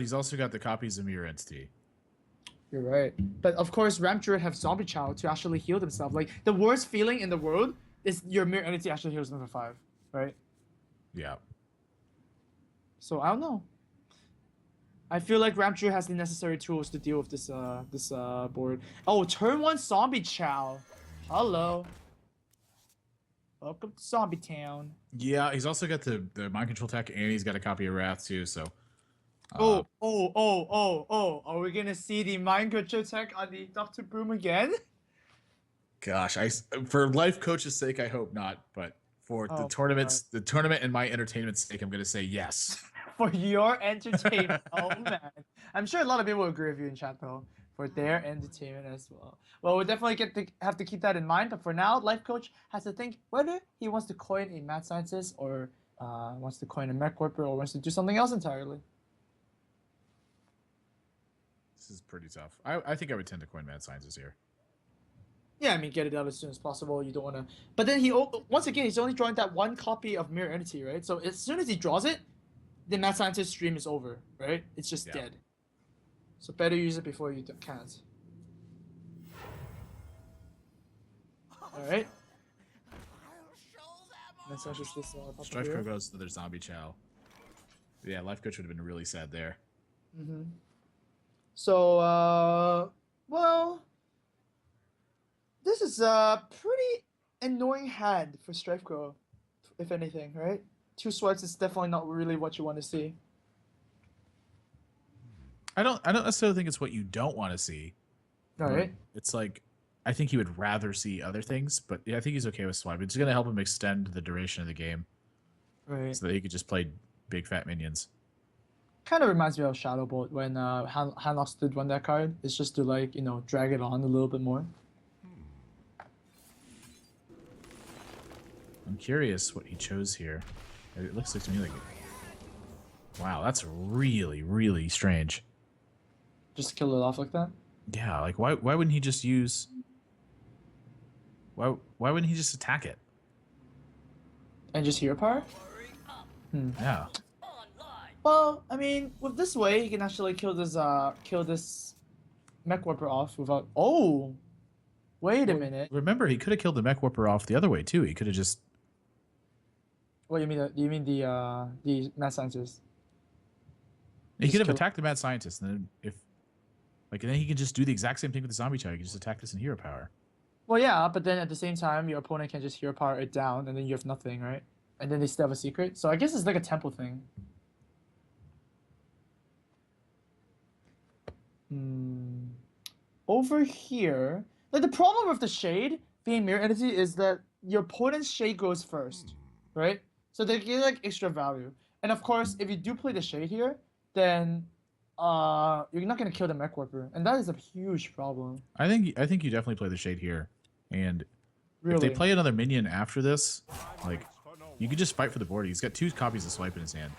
he's also got the copies of Mirror Entity. You're right. But of course, Ramp Druid have Zombie Chow to actually heal themselves. Like, the worst feeling in the world is your Mirror Entity actually heals them for 5, right? Yeah. So, I don't know. I feel like Ramp Druid has the necessary tools to deal with this board. Oh, turn 1 Zombie Chow. Hello. Welcome to Zombie Town. Yeah, he's also got the Mind Control tech, and he's got a copy of Wrath, too, so... Oh. Are we gonna see the Mind Control tech on the Dr. Boom again? Gosh, for Life Coach's sake, I hope not, but for the tournament and my entertainment's sake, I'm going to say yes. For your entertainment. Oh, man. I'm sure a lot of people agree with you in chat, though. For their entertainment as well. Well, we'll definitely have to keep that in mind, but for now, Life Coach has to think whether he wants to coin a Mad Scientist or wants to coin a Mech Warper or wants to do something else entirely. This is pretty tough. I think I would tend to coin Mad Scientist here. Yeah, I mean, get it out as soon as possible. You don't want to... But then once again, he's only drawing that 1 copy of Mirror Entity, right? So as soon as he draws it, the Mad Scientist stream is over, right? It's just dead. So better use it before you can't. Alright. Mad Scientist is Strifecro goes to their Zombie Chow. Yeah, Life Coach would have been really sad there. Mm-hmm. So, well... This is a pretty annoying hand for Strifecro, if anything, right? 2 swords is definitely not really what you want to see. I don't necessarily think it's what you don't want to see. All right. It's like, I think he would rather see other things, but yeah, I think he's okay with swiping. It's going to help him extend the duration of the game. Right. So that he could just play big fat minions. Kind of reminds me of Shadow Bolt when Hanlox did run that card. It's just to, like, you know, drag it on a little bit more. I'm curious what he chose here. It looks like to me like... Wow, that's really, really strange. Just kill it off like that? Yeah, like why wouldn't he just use... Why wouldn't he just attack it? And just hero power? Yeah. Well, I mean, with this way, he can actually kill this Mech Warper off without... Oh! Wait a minute. Remember, he could have killed the Mech Warper off the other way, too. He could have just... What, you mean the Mad Scientist? He could have attacked the Mad Scientist, and then then he can just do the exact same thing with the Zombie Chow. He can just attack this in hero power. Well, yeah, but then at the same time, your opponent can just hero power it down, and then you have nothing, right? And then they still have a secret. So I guess it's like a temple thing. Over here, like the problem with the shade being Mirror Entity is that your opponent's shade goes first, right? So they get like extra value. And of course, if you do play the shade here, then you're not gonna kill the Mech Warper, and that is a huge problem. I think you definitely play the shade here, and really? If they play another minion after this, like you could just fight for the board. He's got 2 copies of Swipe in his hand.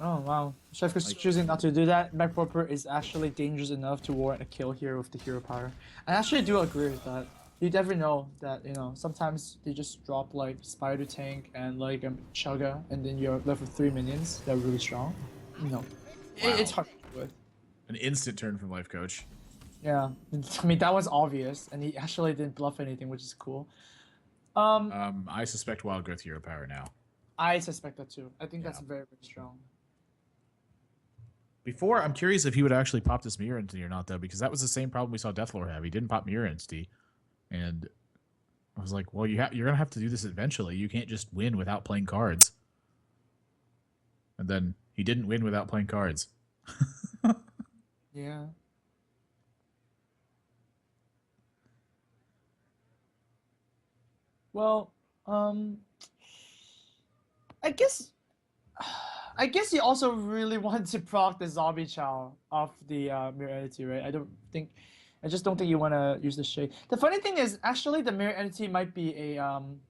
Oh wow, Strifecro's choosing not to do that. Mech Warper is actually dangerous enough to warrant a kill here with the hero power. I actually do agree with that. You never know that, you know, sometimes they just drop like Spider Tank and like a Chugga, and then you're left with 3 minions that are really strong. No, wow. It's hard to deal with. An instant turn from Life Coach. Yeah, I mean that was obvious, and he actually didn't bluff anything, which is cool. I suspect Wild Growth hero power now. I suspect that too. I think that's very, very strong. Before, I'm curious if he would actually pop this Mirror Entity or not, though, because that was the same problem we saw Deathlord have. He didn't pop Mirror Entity. And I was like, well, you're going to have to do this eventually. You can't just win without playing cards. And then he didn't win without playing cards. Yeah. Well, I guess he also really wanted to proc the Zombie Chow off the Mirror Entity, right? I just don't think you want to use the shade. The funny thing is, actually, the Mirror Entity might become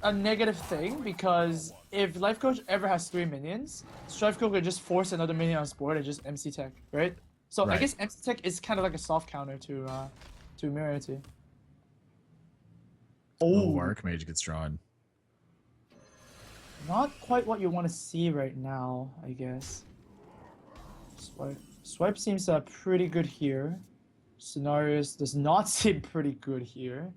a negative thing, because if LifeCoach ever has 3 minions, Strifecro could just force another minion on his board and just MC Tech, right? So right. I guess MC Tech is kind of like a soft counter to Mirror Entity. Oh, Archmage gets drawn. Not quite what you want to see right now, I guess. Swipe seems pretty good here. Scenarios does not seem pretty good here.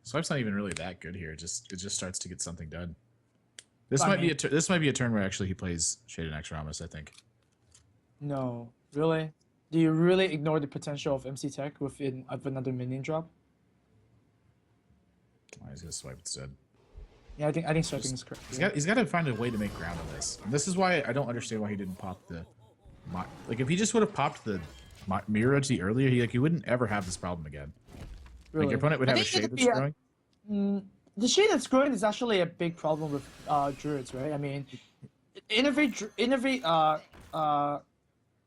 Swipe's not even really that good here. It just starts to get something done. This I might mean, be this might be a turn where actually he plays Shade and Extramus, I think. no, really? Do you really ignore the potential of MC Tech with another minion drop? Oh, he's gonna swipe instead. Yeah, I think swiping is correct. He's got to find a way to make ground on this. And this is why I don't understand why he didn't pop the like if he just would have popped the mirror edge earlier, he wouldn't ever have this problem again. Really. Like your opponent would have a shade that's growing. The shade that's growing is actually a big problem with druids, right? I mean, innovate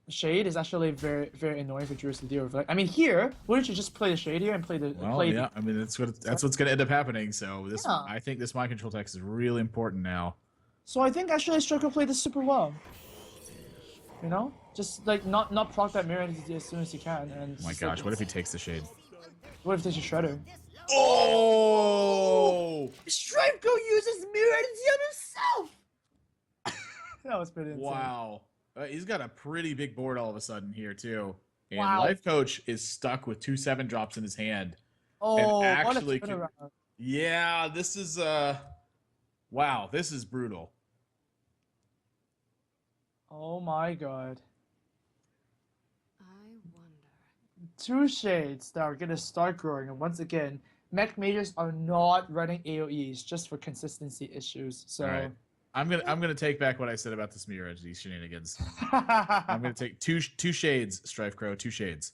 shade is actually very annoying for druids to deal with. Like, I mean, here, wouldn't you just play the shade here and play the yeah, I mean that's what's gonna end up happening. So this Yeah. I think this mind control text is really important now. So I think actually Strifecro played this super well. You know, just like not proc that mirror as soon as you can. And Oh my gosh, what if he takes the shade? What if there's a shredder? Oh! Strifecro uses mirror energy on himself. That was pretty insane. Wow. He's got a pretty big board all of a sudden here too. And Wow. LifeCoach is stuck with 2 7-drops in his hand. Oh, and what a actually turnaround. yeah, this is wow, this is brutal. Oh my god. I wonder. 2 shades that are gonna start growing, and once again, mech mages are not running AoEs just for consistency issues. So All right. I'm gonna take back what I said about this mirror edge, these shenanigans. I'm gonna take two shades, Strifecro, 2 shades.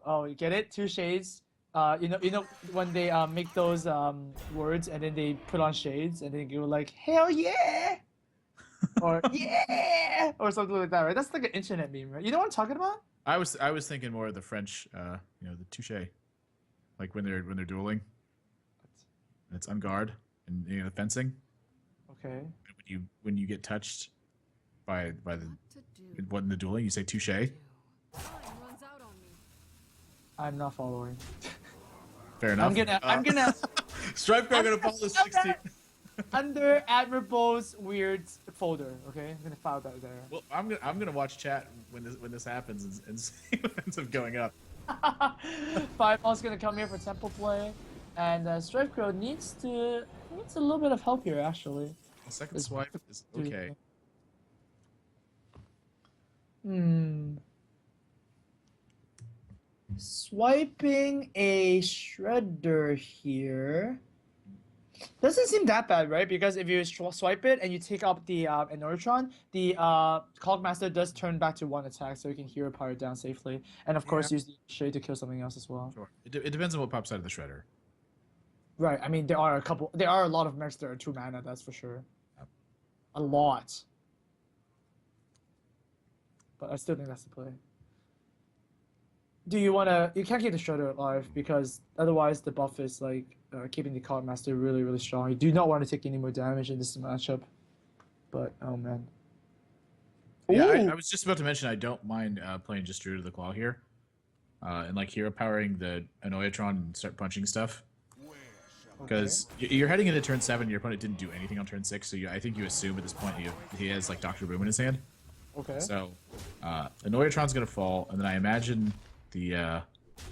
Oh, you get it? 2 shades. You know when they make those words and then they put on shades and then go like hell yeah, or yeah, or something like that, right? That's like an internet meme, right? You know what I'm talking about? I was thinking more of the French, you know, the touche, like when they're dueling. And it's on guard and you know fencing. Okay. When you get touched by the What to do? in the dueling, you say touche. Time runs out on me. I'm not following. Fair enough. I'm gonna Strifecro gonna follow the 16. under Admirable's weird folder. Okay, I'm gonna file that there. Well, I'm gonna watch chat when this happens and see what ends up going up. Fireball's gonna come here for temple play, and Strifecro needs a little bit of help here actually. The second swipe is okay. Swiping a shredder here doesn't seem that bad, right? Because if you swipe it and you take up the Anotron, the Cogmaster does turn back to 1 attack, so you can hero power down safely, and of course use the shade to kill something else as well. Sure. It depends on what pops out of the shredder. Right. I mean, there are a lot of mechs that are 2 mana. That's for sure. Yep. A lot. But I still think that's the play. Do you wanna? You can't keep the shredder alive because otherwise the buff is like keeping the card master really strong. You do not want to take any more damage in this matchup. But oh man. Yeah, Ooh! I was just about to mention I don't mind playing just Druid of the Claw here, and like hero powering the Anoyatron and start punching stuff. Because you're heading into turn 7, your opponent didn't do anything on turn 6, so I think you assume at this point he has like Dr. Boom in his hand. Okay. So Anoyatron's gonna fall, and then I imagine the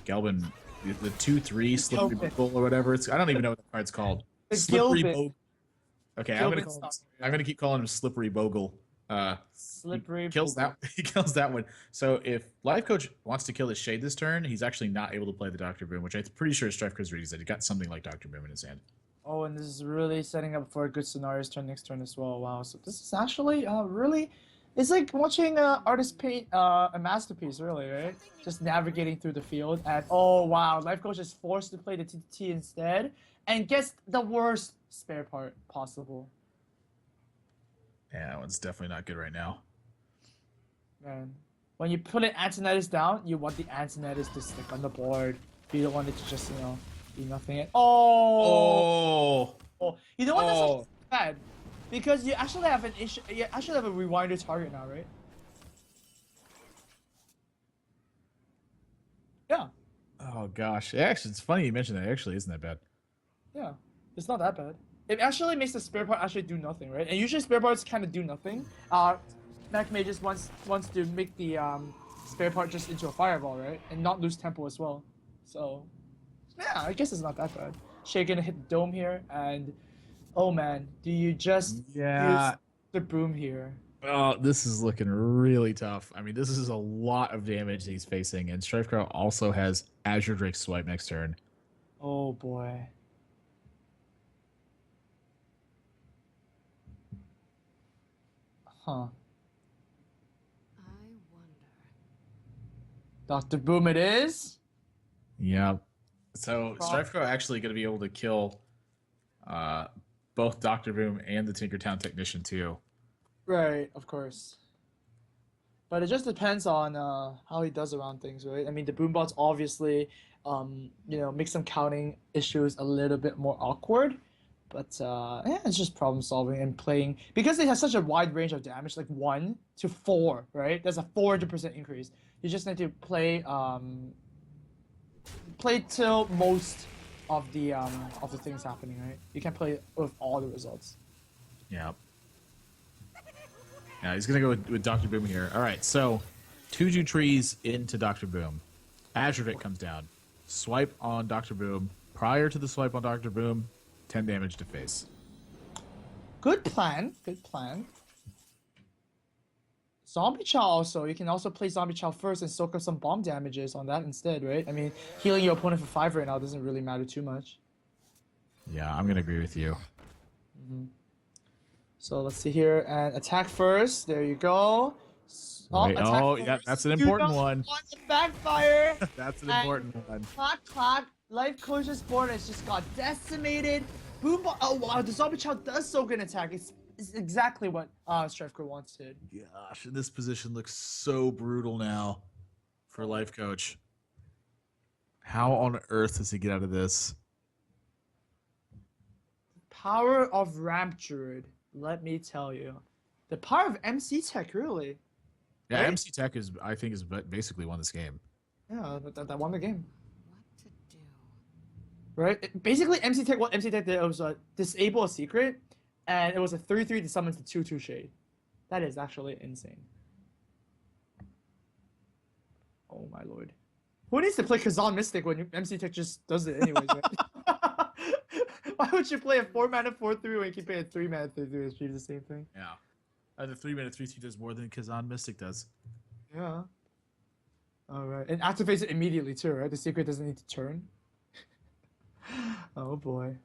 Gelbin, the 2/3 slippery bogle or whatever I don't even know what the card's called. The Slippery Gilbin. bogle. Okay, Gilbin I'm gonna keep calling him Slippery Bogle. Slippery. Kills Bogle. that. He kills that one. So if LifeCoach wants to kill his shade this turn, he's actually not able to play the Dr. Boom, which I'm pretty sure Strifecro's reading said he got something like Dr. Boom in his hand. Oh, and this is really setting up for a good scenarios turn next turn as well. Wow. So this is actually really. It's like watching an artist paint a masterpiece, really, right? Just navigating through the field, and oh wow, LifeCoach is forced to play the TTT instead, and gets the worst spare part possible. Yeah, that one's definitely not good right now. Man, when you put an Antonitis down, you want the Antonitis to stick on the board. You don't want it to just, do nothing. Oh, you know what? That's actually bad. Because you actually have an issue. You actually have a rewinder target now, right? Yeah. Oh gosh, actually, it's funny you mentioned that. It actually isn't that bad. Yeah. It's not that bad. it actually makes the spare part actually do nothing, right? And usually spare parts kind of do nothing. Mage just wants to make the spare part just into a fireball, right? And not lose tempo as well. So yeah, I guess it's not that bad. Shay gonna hit the dome here, and oh man, do you just Yeah. use the broom here? Oh, this is looking really tough. I mean, this is a lot of damage he's facing, and Strifecro also has Azure Drake Swipe next turn. Oh boy. Huh. I wonder. Dr. Boom it is. Yeah. So Strifecro actually going to be able to kill both Dr. Boom and the Tinkertown Technician too. Right, of course. But it just depends on how he does around things, right? I mean, the boombots obviously, make some counting issues a little bit more awkward. But yeah, it's just problem solving and playing because it has such a wide range of damage, like 1 to 4, right? That's a 400% increase. You just need to play till most of the things happening, right? You can play with all the results. Yeah. Yeah, he's going to go with Dr. Boom here. All right, so 2 trees into Dr. Boom. Azure Drake comes down. Swipe on Dr. Boom. Prior to the swipe on Dr. Boom, 10 damage to face. Good plan. Good plan. Zombie Chow also. You can also play Zombie Chow first and soak up some bomb damages on that instead, right? I mean, healing your opponent for 5 right now doesn't really matter too much. Yeah, I'm going to agree with you. So let's see here and attack first. There you go. Right. Attack Oh, first. yeah, that's an Do important not one. want to backfire. That's an And important one. Clack clack. LifeCoach's board has just got decimated. Boom! Oh wow, the Zombie Chow does soak an attack. It's exactly what Strifecro wanted. Gosh, and this position looks so brutal now for LifeCoach. How on earth does he get out of this? Power of Ramp Druid. Let me tell you, the power of MC Tech really. Yeah, Right? MC Tech I think, is basically won this game. Yeah, that won the game. What to do? Right? Basically, MC Tech. What MC Tech did was disable a secret, and it was a 3/3 to summon the 2/2 shade. That is actually insane. Oh my lord. Who needs to play Kazan Mystic when MC Tech just does it anyways, right? Why would you play a 4-mana 4/3 when you can play a 3-mana 3/3 and achieve the same thing? Yeah. The 3-mana 3/3 does more than Kazan Mystic does. Yeah. Alright. And activates it immediately too, right? The secret doesn't need to turn. Oh boy.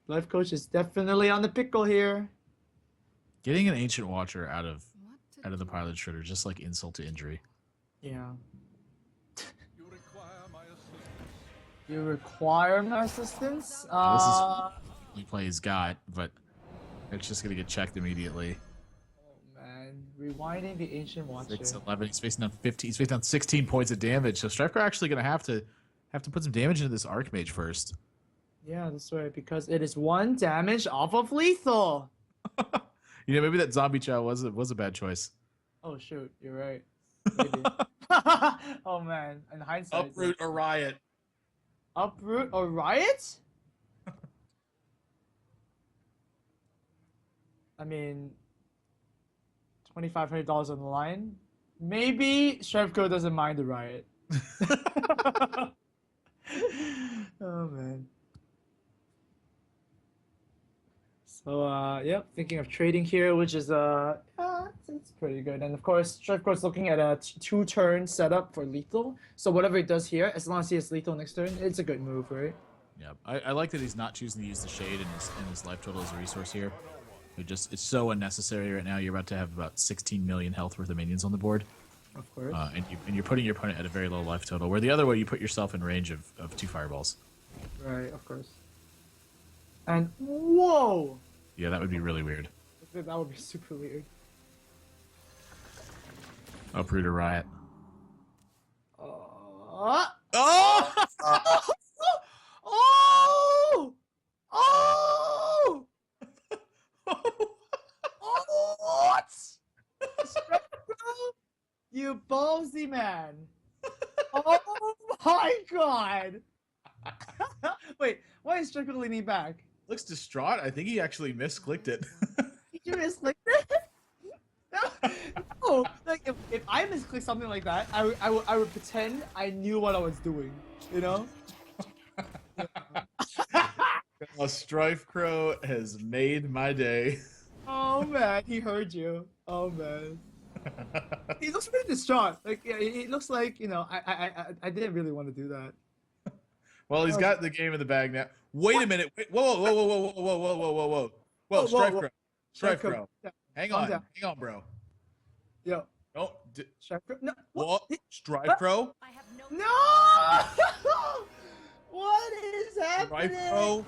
LifeCoach is definitely on the pickle here. Getting an Ancient Watcher out of What to the do? Pilot Shredder, just like insult to injury. Yeah. You require my assistance. You require my assistance? This is the play he's got, but it's just gonna get checked immediately. Oh man. Rewinding the Ancient Watcher. 6-11. He's facing down 15. He's facing down 16 points of damage. So Strifecro actually gonna have to put some damage into this Archmage first. Yeah, that's right, because it is 1 damage off of lethal. Maybe that Zombie Chow was a bad choice. Oh shoot, you're right. Maybe. Oh man, in hindsight. Uproot or riot. Uproot or riot? I mean, $2,500 on the line. Maybe Strifecro doesn't mind the riot. Oh man. So yep, thinking of trading here, which is it's pretty good. And of course, Strifecro's looking at a 2-turn setup for lethal. So whatever he does here, as long as he has lethal next turn, it's a good move, right? Yeah, I like that he's not choosing to use the shade in his life total as a resource here. It's so unnecessary right now. You're about to have about 16 million health worth of minions on the board, Of course. and you're putting your opponent at a very low life total. Where the other way, you put yourself in range of 2 fireballs. Right, of course. And whoa! Yeah, that would be really weird. That would be super weird. Uproot or riot. Oh! Oh! Oh! Oh! What? You ballsy man. Oh my god. Wait, why is Strickle leaning back? looks distraught. I think he actually misclicked it. Did you misclick that? No, like if I misclick something like that, I would pretend I knew what I was doing, you know? Strifecro has made my day. Oh man, he heard you. Oh man. He looks pretty distraught. Like yeah, it looks like, you know, I didn't really want to do that. Well, he's got the game in the bag now. Wait a minute. Wait, whoa, whoa, whoa, whoa, whoa, whoa, whoa, whoa, whoa, whoa. Whoa, Strifecro. Strifecro. Yeah, Hang calm on. down. Hang on, bro. Yo, No. Strifecro. No. What? Strifecro? I have no. No! What is happening? Strifecro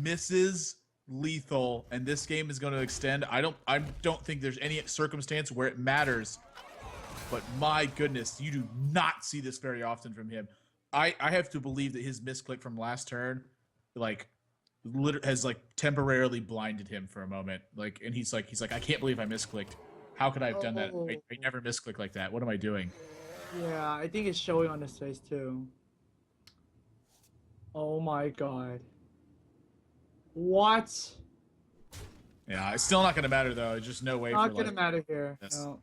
misses lethal, and this game is going to extend. I don't think there's any circumstance where it matters. But my goodness, you do not see this very often from him. I have to believe that his misclick from last turn, like, has like temporarily blinded him for a moment. Like, and he's like, I can't believe I misclicked. How could I have done that? I never misclick like that. What am I doing? Yeah, I think it's showing on his face too. Oh my god. What? Yeah, it's still not going to matter though. There's just no way. Not for, gonna like, matter here. Yes. No.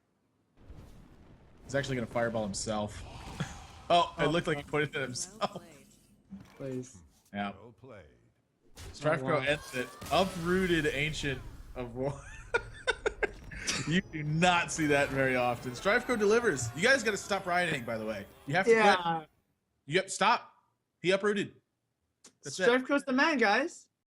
He's actually going to fireball himself. Oh, it looked like he put it in himself. Well played. Please. Yeah. Well played. Strifecro wow. ends it. Uprooted Ancient of War. You do not see that very often. Strifecro delivers. You guys got to stop rioting, by the way. You have to quit. Yeah. You have to stop. He uprooted. That's it. Strifecro's the man, guys.